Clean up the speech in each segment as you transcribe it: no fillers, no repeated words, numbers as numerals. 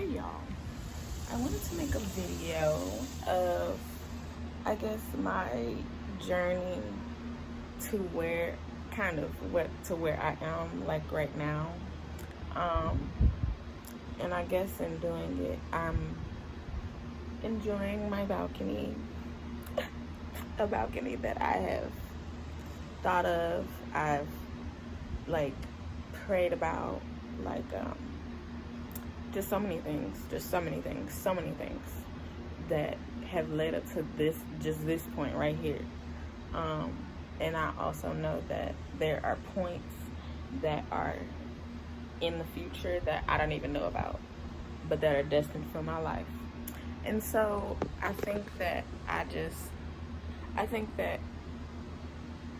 Hey y'all, I wanted to make a video of, I guess, my journey to where, kind of what to where I am like right now. Um, and I guess in doing it, I'm enjoying my balcony, a balcony that I have thought of, I've like prayed about, like just so many things, so many things that have led up to this point right here. And I also know that there are points that are in the future that I don't even know about, but that are destined for my life. And so I think that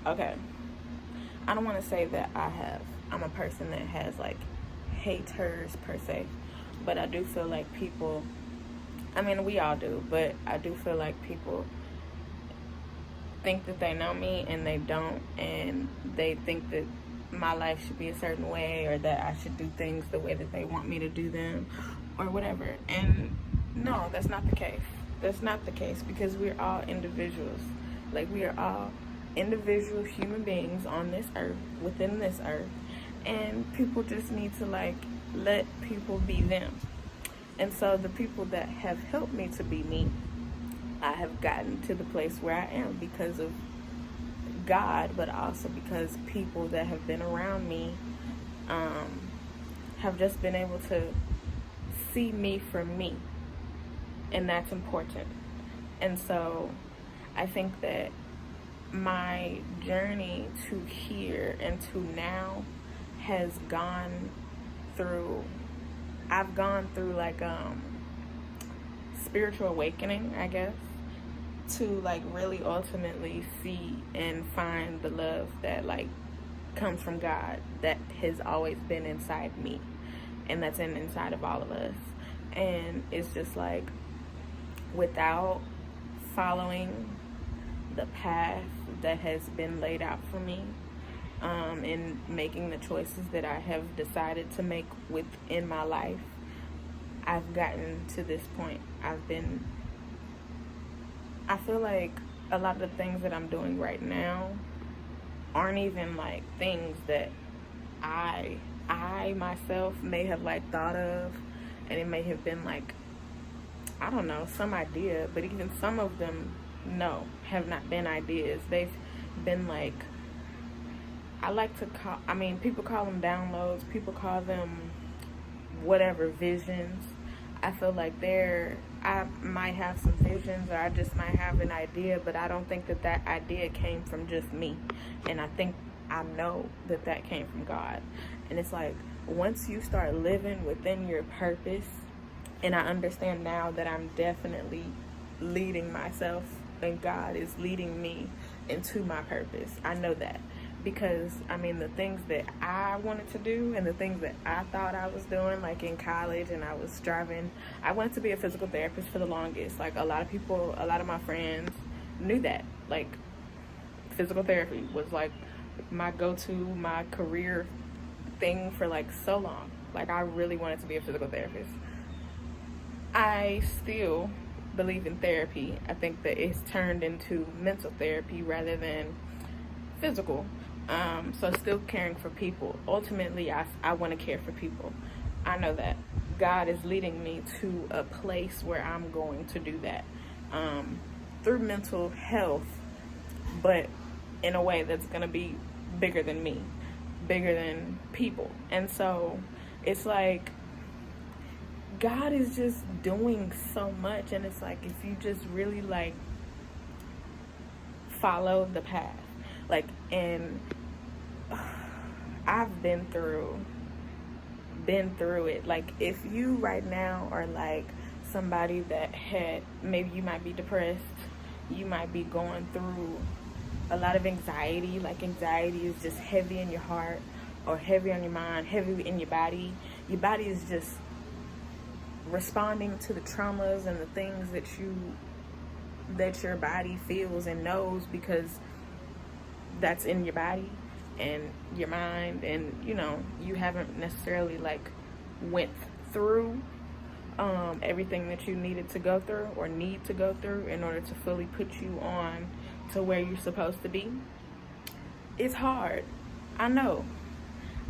okay, I don't want to say that I'm a person that has like haters per se, but I do feel like people, I mean, we all do, but I do feel like people think that they know me and they don't, and they think that my life should be a certain way, or that I should do things the way that they want me to do them, or whatever. And no, that's not the case. That's not the case, because we're all individuals. Like, we are all individual human beings on this earth, within this earth, and people just need to like let people be them. And so the people that have helped me to be me, I have gotten to the place where I am because of God, but also because people that have been around me have just been able to see me for me, and that's important. And so I think that my journey to here and to now has gone through, I've gone through like spiritual awakening, I guess, to like really ultimately see and find the love that like comes from God, that has always been inside me, and that's inside of all of us. And it's just like, without following the path that has been laid out for me, and making the choices that I have decided to make within my life, I've gotten to this point. I feel like a lot of the things that I'm doing right now aren't even like things that I myself may have like thought of, and it may have been like, I don't know, some idea, but even some of them, no, have not been ideas. They've been like, I like to call, I mean, people call them downloads, people call them whatever, visions. I feel like I might have some visions, or I just might have an idea, but I don't think that that idea came from just me. And I know that that came from God. And it's like, once you start living within your purpose, and I understand now that I'm definitely leading myself, and God is leading me into my purpose. I know that, because I mean, the things that I wanted to do and the things that I thought I was doing, like in college, and I was striving, I wanted to be a physical therapist for the longest. Like, a lot of my friends knew that, like, physical therapy was like my go-to, my career thing for like so long. Like, I really wanted to be a physical therapist. I still believe in therapy. I think that it's turned into mental therapy rather than physical. So still caring for people. Ultimately, I want to care for people. I know that God is leading me to a place where I'm going to do that, through mental health, but in a way that's going to be bigger than me, bigger than people. And so it's like, God is just doing so much, and it's like, if you just really like follow the path, like, and I've been through it. Like, if you right now are like somebody that maybe you might be depressed, you might be going through a lot of anxiety, like anxiety is just heavy in your heart, or heavy on your mind, heavy in your body is just responding to the traumas and the things that your body feels and knows, because that's in your body and your mind, and you haven't necessarily like went through everything that you needed to go through or need to go through in order to fully put you on to where you're supposed to be. It's hard. I know.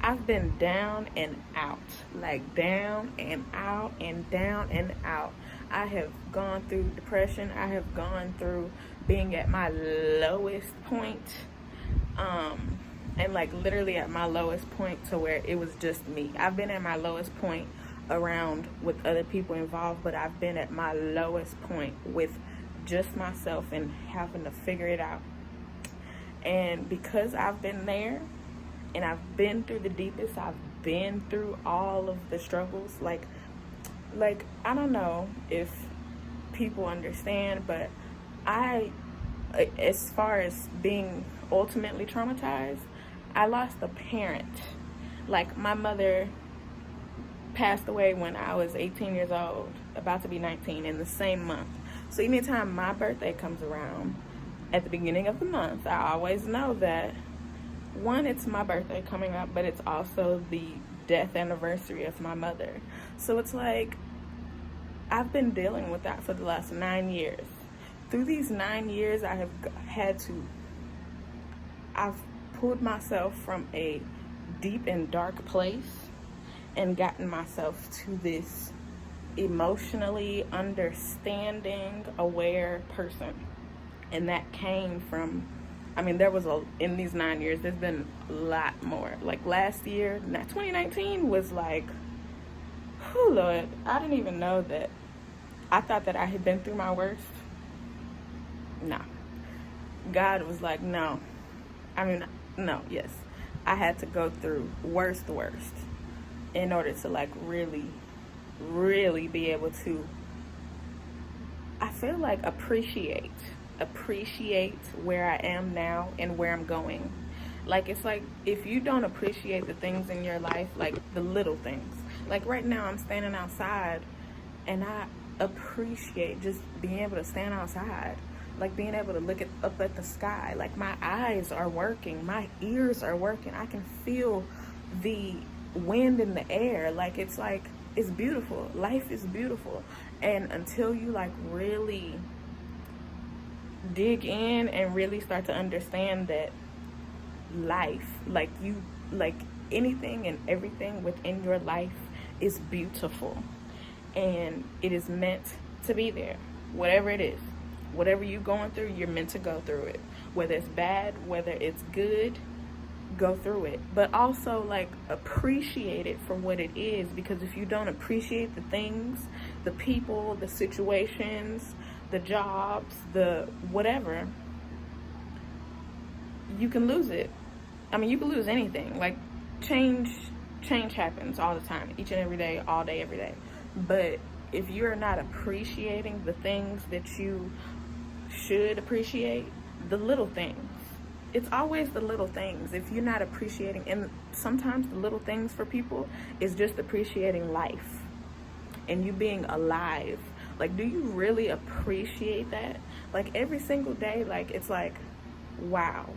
I've been down and out, like down and out and down and out. I have gone through depression. I have gone through being at my lowest point, and like literally at my lowest point to where it was just me. I've been at my lowest point around with other people involved, but I've been at my lowest point with just myself and having to figure it out. And because I've been there and I've been through the deepest, I've been through all of the struggles, like I don't know if people understand, but as far as being ultimately traumatized, I lost a parent. Like, my mother passed away when I was 18 years old, about to be 19, in the same month. So anytime my birthday comes around at the beginning of the month, I always know that, one, it's my birthday coming up, but it's also the death anniversary of my mother. So it's like, I've been dealing with that for the last 9 years. Through these 9 years, I've pulled myself from a deep and dark place and gotten myself to this emotionally understanding, aware person. And that came from, in these 9 years, there's been a lot more. Like last year, 2019 was like, oh Lord, I didn't even know that. I thought that I had been through my worst. No. God was like, no. Yes. I had to go through worst in order to like really, really be able to, I feel like appreciate where I am now and where I'm going. Like, it's like, if you don't appreciate the things in your life, like the little things, like right now I'm standing outside and I appreciate just being able to stand outside, like being able to look up at the sky. Like, my eyes are working, my ears are working, I can feel the wind in the air. Like, it's beautiful. Life is beautiful. And until you like really dig in and really start to understand that life, like anything and everything within your life is beautiful, and it is meant to be there. Whatever it is, whatever you're going through, you're meant to go through it. Whether it's bad, whether it's good, go through it. But also, like, appreciate it for what it is, because if you don't appreciate the things, the people, the situations, the jobs, the whatever, you can lose it. You can lose anything. Like, change happens all the time, each and every day, all day, every day. But if you're not appreciating the things that you should appreciate, the little things, it's always the little things. If you're not appreciating, and sometimes the little things for people is just appreciating life and you being alive. Like, do you really appreciate that? Like, every single day, like, it's like, wow,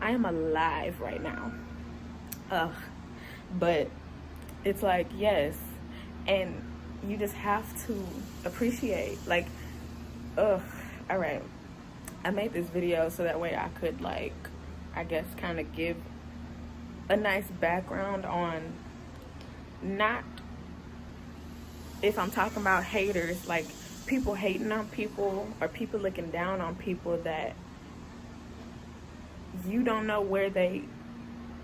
I am alive right now. But it's like, yes, and you just have to appreciate, like, all right, I made this video so that way I could, like, I guess kind of give a nice background on, not if I'm talking about haters, like people hating on people or people looking down on people that you don't know where they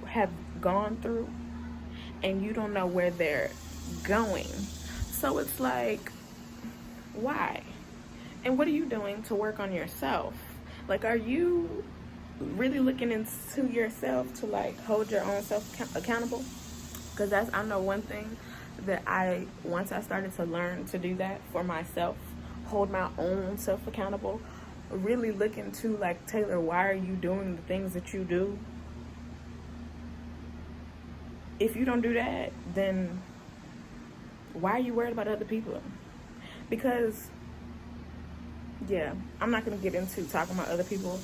have gone through and you don't know where they're going. So it's like, why? And what are you doing to work on yourself? Like, are you really looking into yourself to like hold your own self accountable? Because I know one thing that once I started to learn to do that for myself, hold my own self accountable, really look into like, Taylor, why are you doing the things that you do? If you don't do that, then why are you worried about other people? Because, yeah, I'm not going to get into talking about other people,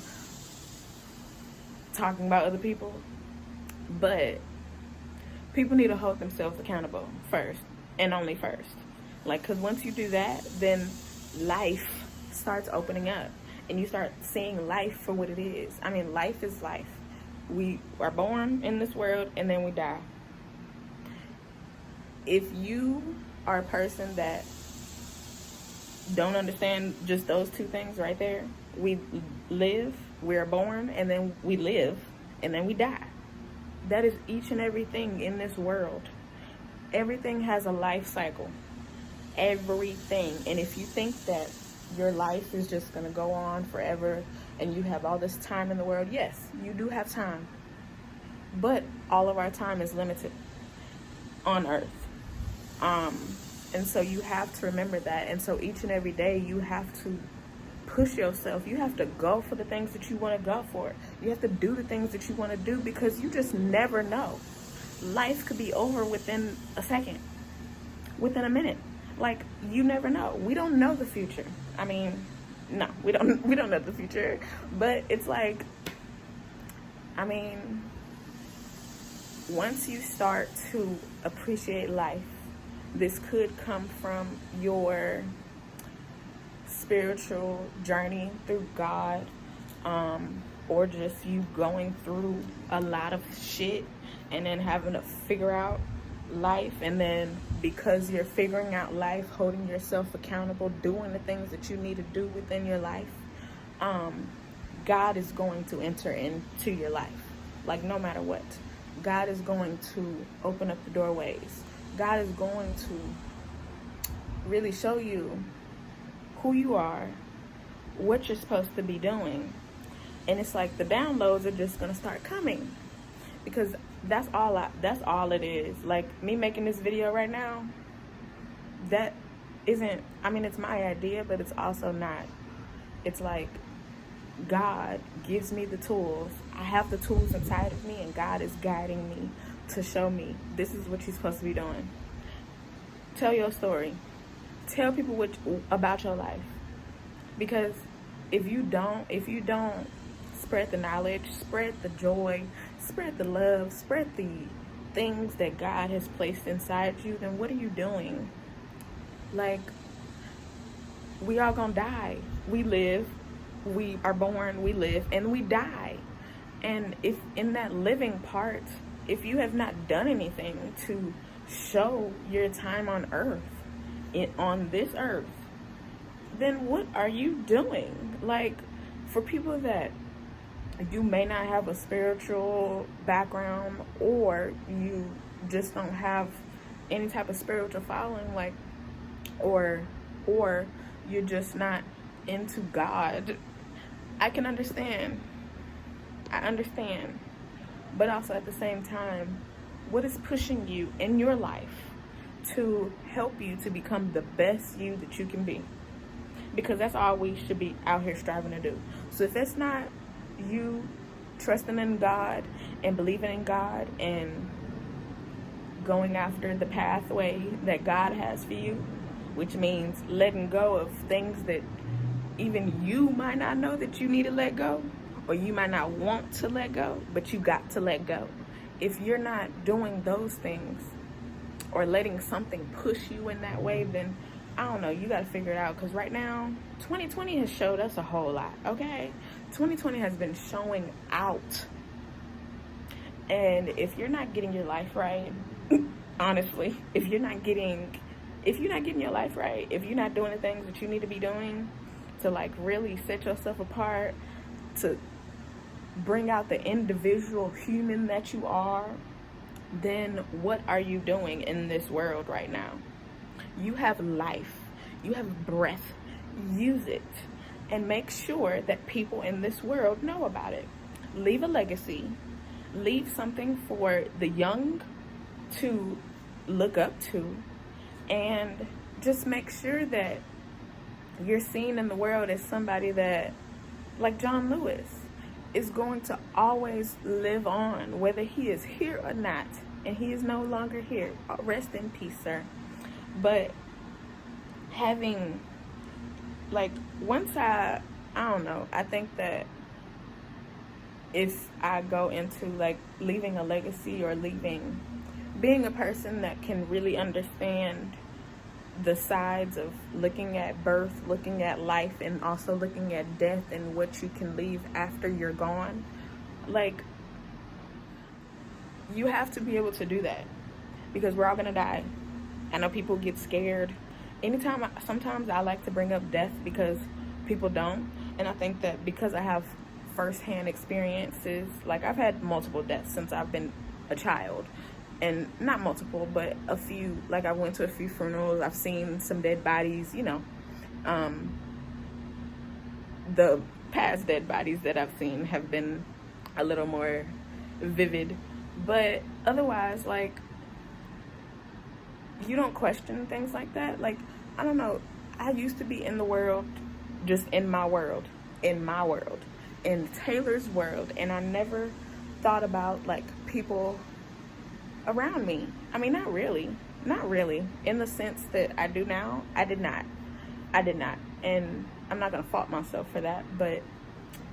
but people need to hold themselves accountable first and only first. Like, because once you do that, then life starts opening up and you start seeing life for what it is. I mean, life is life. We are born in this world and then we die. If you are a person that don't understand just those two things right there, we live, we are born, and then we live, and then we die. That is each and everything in this world. Everything has a life cycle. Everything. And if you think that your life is just going to go on forever and you have all this time in the world, yes, you do have time. But all of our time is limited on earth. And so you have to remember that. And so each and every day you have to push yourself. You have to go for the things that you want to go for. You have to do the things that you want to do, because you just never know. Life could be over within a second, within a minute. Like, you never know. We don't know the future. I mean, no, we don't know the future. But it's like, I mean, once you start to appreciate life, this could come from your spiritual journey through God, or just you going through a lot of shit and then having to figure out life. And then because you're figuring out life, holding yourself accountable, doing the things that you need to do within your life, God is going to enter into your life. Like, no matter what, God is going to open up the doorways. God is going to really show you who you are, what you're supposed to be doing. And it's like the downloads are just going to start coming, because that's all it is. Like, me making this video right now, that isn't, I mean, it's my idea, but it's also not. It's like God gives me the tools. I have the tools inside of me, and God is guiding me to show me this is what you're supposed to be doing. Tell your story. Tell people about your life. Because if you don't spread the knowledge, spread the joy, spread the love, spread the things that God has placed inside you, then what are you doing? Like, we all gonna die. We live, we are born, we live, and we die. And if in that living part, if you have not done anything to show your time on earth, on this earth, then what are you doing? Like, for people that you may not have a spiritual background, or you just don't have any type of spiritual following, like, or you're just not into God, I can understand. I understand. But also at the same time, what is pushing you in your life to help you to become the best you that you can be? Because that's all we should be out here striving to do. So if it's not you trusting in God and believing in God and going after the pathway that God has for you, which means letting go of things that even you might not know that you need to let go, or you might not want to let go, but you got to let go. If you're not doing those things or letting something push you in that way, then I don't know, you got to figure it out. Because right now, 2020 has showed us a whole lot, okay? 2020 has been showing out. And if you're not getting your life right, honestly, if you're not getting your life right, if you're not doing the things that you need to be doing to, like, really set yourself apart, to bring out the individual human that you are, then what are you doing in this world right now? You have life. You have breath. Use it. And make sure that people in this world know about it. Leave a legacy. Leave something for the young to look up to. And just make sure that you're seen in the world as somebody that, like John Lewis, is going to always live on, whether he is here or not. And he is no longer here. Rest in peace, sir. But having, like, once I don't know, I think that if I go into, like, leaving a legacy or being a person that can really understand the sides of looking at birth, looking at life, and also looking at death and what you can leave after you're gone. Like, you have to be able to do that because we're all gonna die. I know people get scared. Sometimes I like to bring up death because people don't. And I think that because I have firsthand experiences, like I've had multiple deaths since I've been a child. And not multiple, but a few. Like I went to a few funerals. I've seen some dead bodies, the past dead bodies that I've seen have been a little more vivid. But otherwise, like, you don't question things like that. Like, I don't know. I used to be in the world, just in my world, in Taylor's world. And I never thought about, like, people around me. I mean, not really. In the sense that I do now, I did not. And I'm not going to fault myself for that. But,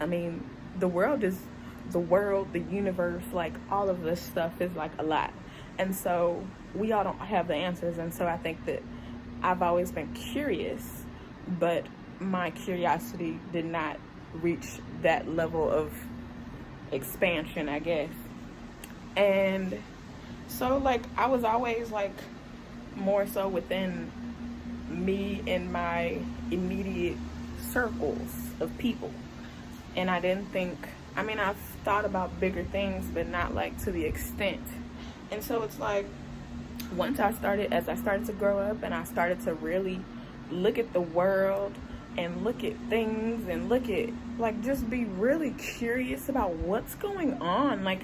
I mean, the world, the universe, like, all of this stuff is, like, a lot. And so we all don't have the answers. And so I think that I've always been curious, but my curiosity did not reach that level of expansion, I guess. And so, like, I was always, like, more so within me and my immediate circles of people. And I didn't think, I mean, I've thought about bigger things, but not, like, to the extent. And so it's like, as I started to grow up and I started to really look at the world and look at things and just be really curious about what's going on. Like,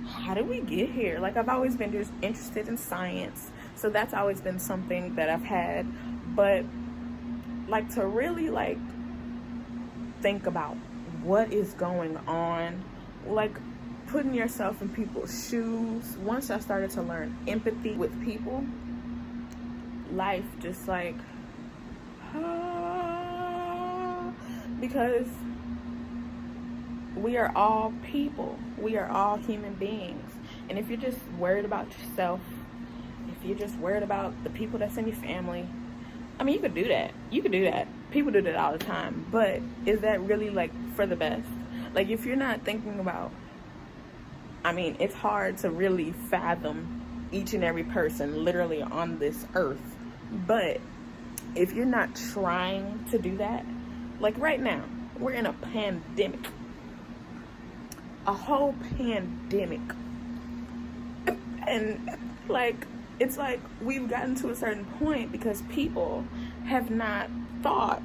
how did we get here? Like, I've always been just interested in science. So that's always been something that I've had. But, like, to really, like, think about what is going on, like, putting yourself in people's shoes. Once I started to learn empathy with people, life just, like, because we are all people. We are all human beings. And if you're just worried about yourself, if you're just worried about the people that's in your family, I mean, you could do that. People do that all the time. But is that really, like, for the best? Like, if you're not thinking about, I mean, it's hard to really fathom each and every person literally on this earth. But if you're not trying to do that, like right now, we're in a pandemic. A whole pandemic. And, like, it's like we've gotten to a certain point because people have not thought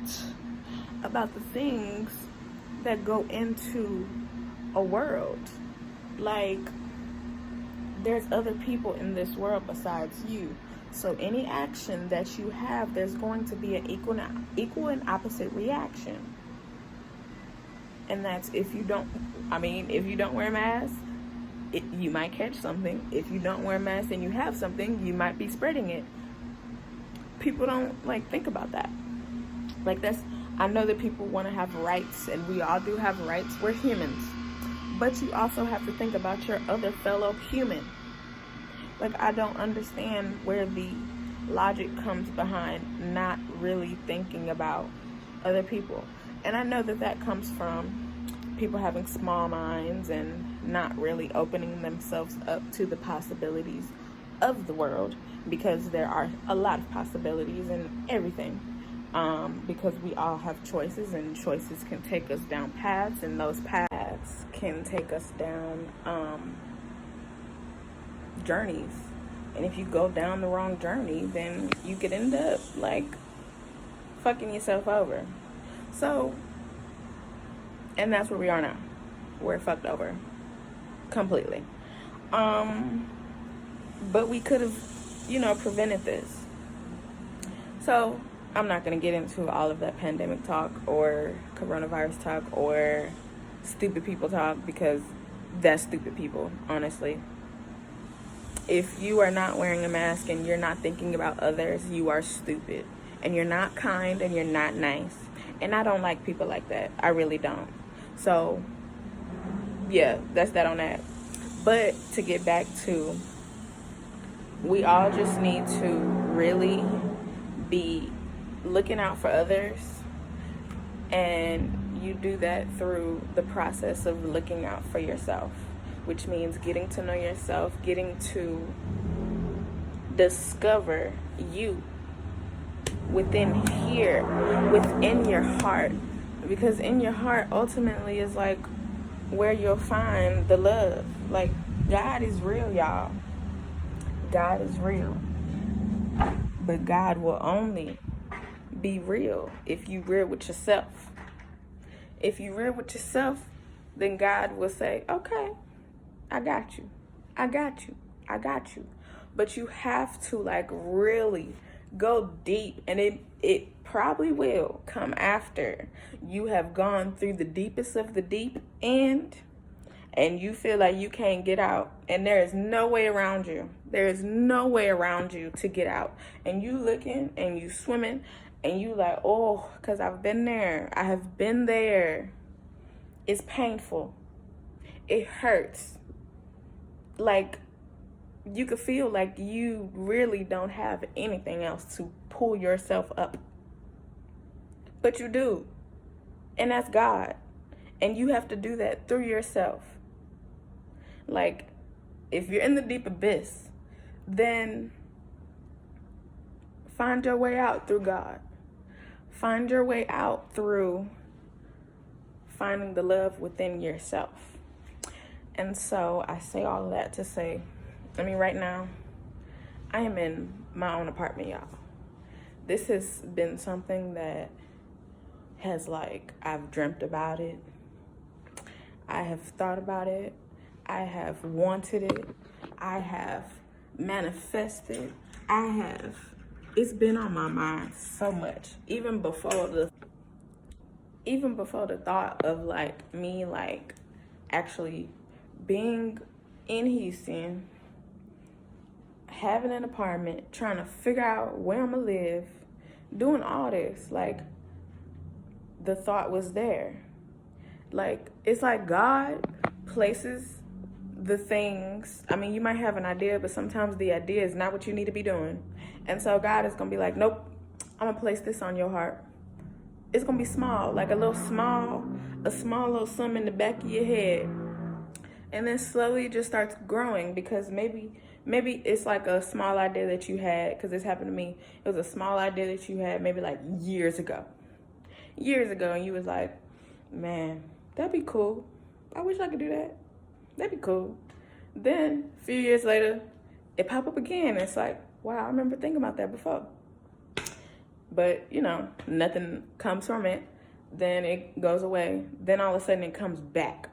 about the things that go into a world. Like, there's other people in this world besides you. So any action that you have, there's going to be an equal and opposite reaction. And that's if you don't wear a mask, you might catch something. If you don't wear a mask and you have something, you might be spreading it. People don't, like, think about that. Like, I know that people want to have rights, and we all do have rights. We're humans. But you also have to think about your other fellow human. Like, I don't understand where the logic comes behind not really thinking about other people. And I know that comes from people having small minds and not really opening themselves up to the possibilities of the world, because there are a lot of possibilities in everything. Because we all have choices, and choices can take us down paths, and those paths can take us down journeys. And if you go down the wrong journey, then you could end up, like, fucking yourself over. So, and that's where we are now. We're fucked over completely. But we could have, prevented this. So I'm not going to get into all of that pandemic talk or coronavirus talk or stupid people talk, because that's stupid people, honestly. If you are not wearing a mask and you're not thinking about others, you are stupid. And you're not kind and you're not nice. And I don't like people like that. I really don't. So, yeah, that's that on that. But to get back to, we all just need to really be looking out for others, and you do that through the process of looking out for yourself, which means getting to know yourself, getting to discover you within here, within your heart. Because in your heart ultimately is like where you'll find the love. Like, God is real, y'all. God is real. But God will only be real if you real with yourself. If you real with yourself, then God will say, okay, I got you. I got you. I got you. But you have to like really go deep, and it probably will come after you have gone through the deepest of the deep end, and you feel like you can't get out, and there is no way around you. There is no way around you to get out. And you looking and you swimming and you like, oh, because I've been there. I have been there. It's painful. It hurts. Like, you could feel like you really don't have anything else to pull yourself up. But you do. And that's God. And you have to do that through yourself. Like, if you're in the deep abyss, then find your way out through God. Find your way out through finding the love within yourself. And so I say all of that to say, right now, I am in my own apartment, y'all. This has been something that has, like, I've dreamt about it. I have thought about it. I have wanted it. I have manifested. It's been on my mind so much. Even before the thought of like me like actually being in Houston, having an apartment, trying to figure out where I'm gonna live, doing all this, like, the thought was there. Like, it's like God places the things. You might have an idea, but sometimes the idea is not what you need to be doing. And so God is gonna be like, nope, I'm gonna place this on your heart. It's gonna be small, like a small little something in the back of your head. And then slowly it just starts growing, because maybe it's like a small idea that you had, because this happened to me. It was a small idea that you had maybe like years ago, and you was like, man, that'd be cool. I wish I could do that. That'd be cool. Then a few years later, it pop up again. It's like, wow, I remember thinking about that before. But, nothing comes from it. Then it goes away. Then all of a sudden it comes back.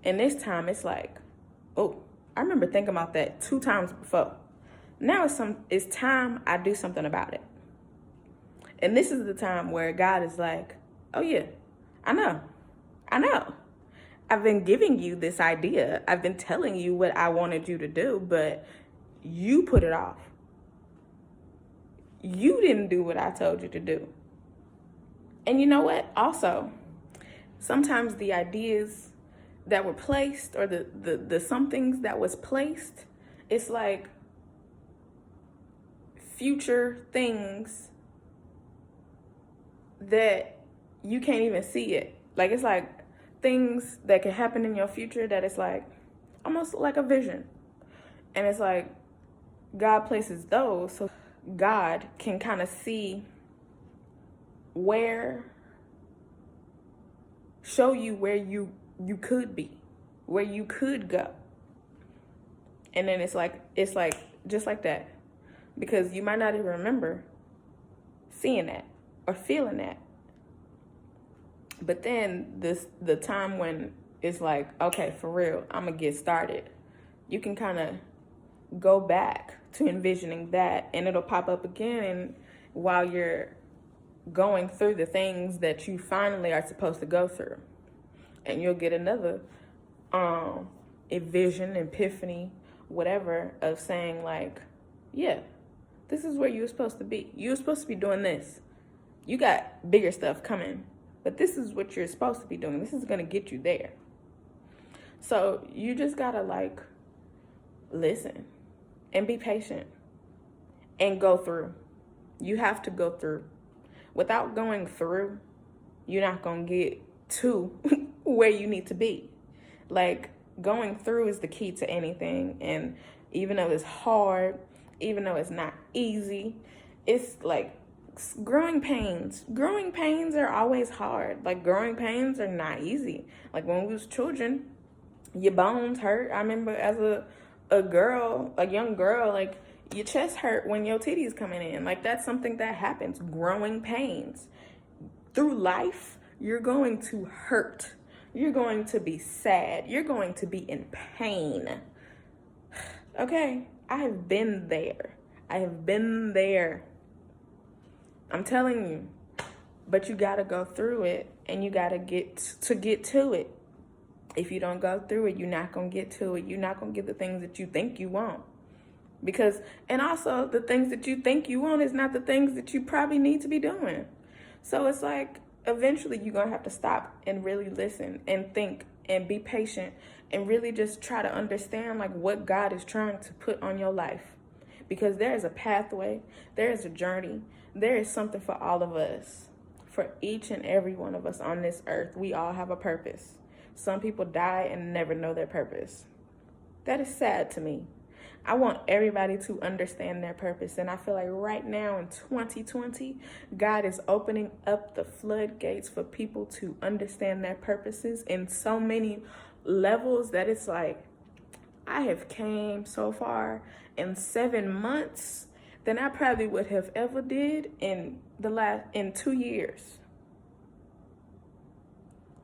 And this time it's like, oh, I remember thinking about that 2 times before. Now it's time I do something about it. And this is the time where God is like, oh yeah, I know. I've been giving you this idea. I've been telling you what I wanted you to do, but you put it off. You didn't do what I told you to do. And you know what? Also, sometimes the ideas that were placed, or the somethings that was placed, it's like future things that you can't even see it. Like, it's like things that can happen in your future that it's like almost like a vision. And it's like God places those so God can kind of see show you where you could be, where you could go. And then it's like just like that, because you might not even remember seeing that or feeling that. But then the time when it's like, okay, for real, I'm gonna get started, you can kind of go back to envisioning that, and it'll pop up again. And while you're going through the things that you finally are supposed to go through, and you'll get another a vision, epiphany, whatever, of saying like, yeah, this is where you were supposed to be. You were supposed to be doing this. You got bigger stuff coming, but this is what you're supposed to be doing. This is going to get you there. So you just got to like listen and be patient and go through. You have to go through. Without going through, you're not going to get to where you need to be. Like, going through is the key to anything. And even though it's hard, even though it's not easy, it's like growing pains. Growing pains are always hard. Like, growing pains are not easy. Like, when we was children, your bones hurt. I remember as a girl, a young girl, like, your chest hurt when your titties coming in. Like, that's something that happens. Growing pains. Through life, you're going to hurt. You're going to be sad. You're going to be in pain. Okay? I have been there. I have been there. I'm telling you. But you got to go through it, and you got to get to it. If you don't go through it, you're not going to get to it. You're not going to get the things that you think you want. And also, the things that you think you want is not the things that you probably need to be doing. So it's like, eventually you're going to have to stop and really listen and think and be patient and really just try to understand, like, what God is trying to put on your life. Because there is a pathway, there is a journey, there is something for all of us. For each and every one of us on this earth, we all have a purpose. Some people die and never know their purpose. That is sad to me. I want everybody to understand their purpose. And I feel like right now in 2020, God is opening up the floodgates for people to understand their purposes in so many levels that it's like, I have came so far in 7 months than I probably would have ever did in 2 years.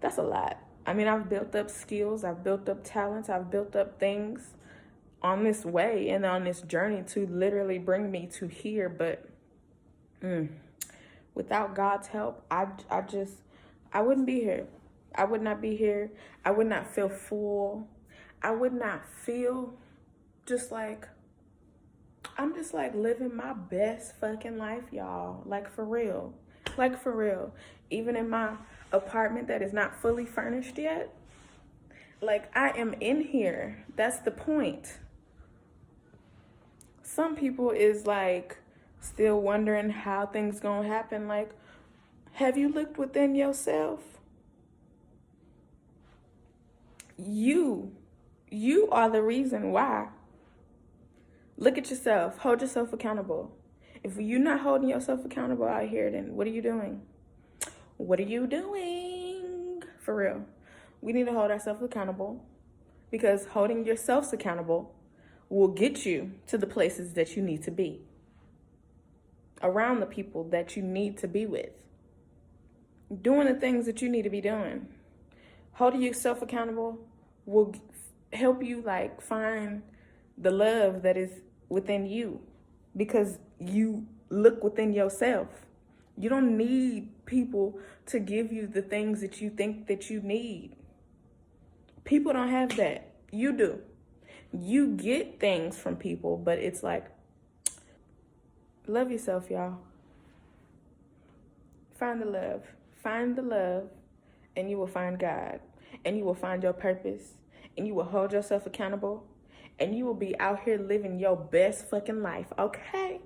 That's a lot. I mean, I've built up skills, I've built up talents, I've built up things on this way and on this journey to literally bring me to here. But without God's help, I wouldn't be here. I would not be here. I would not feel full. I would not feel just like, I'm just like living my best fucking life, y'all. Like, for real. Like, for real. Even in my apartment that is not fully furnished yet, like, I am in here. That's the point. Some people is like still wondering how things gonna happen. Like, have you looked within yourself? You are the reason why. Look at yourself. Hold yourself accountable. If you're not holding yourself accountable out here, then what are you doing? What are you doing? For real. We need to hold ourselves accountable, because holding yourselves accountable will get you to the places that you need to be, around the people that you need to be with, doing the things that you need to be doing. Holding yourself accountable will help you, like, find the love that is within you, because you look within yourself. You don't need people to give you the things that you think that you need. People don't have that. You do. You get things from people, but it's like, love yourself, y'all. Find the love. Find the love, and you will find God. And you will find your purpose. And you will hold yourself accountable. And you will be out here living your best fucking life, okay?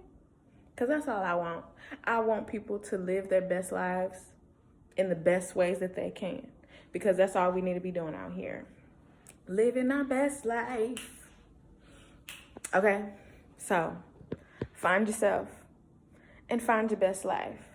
Because that's all I want. I want people to live their best lives in the best ways that they can. Because that's all we need to be doing out here. Living our best life. Okay, so find yourself and find your best life.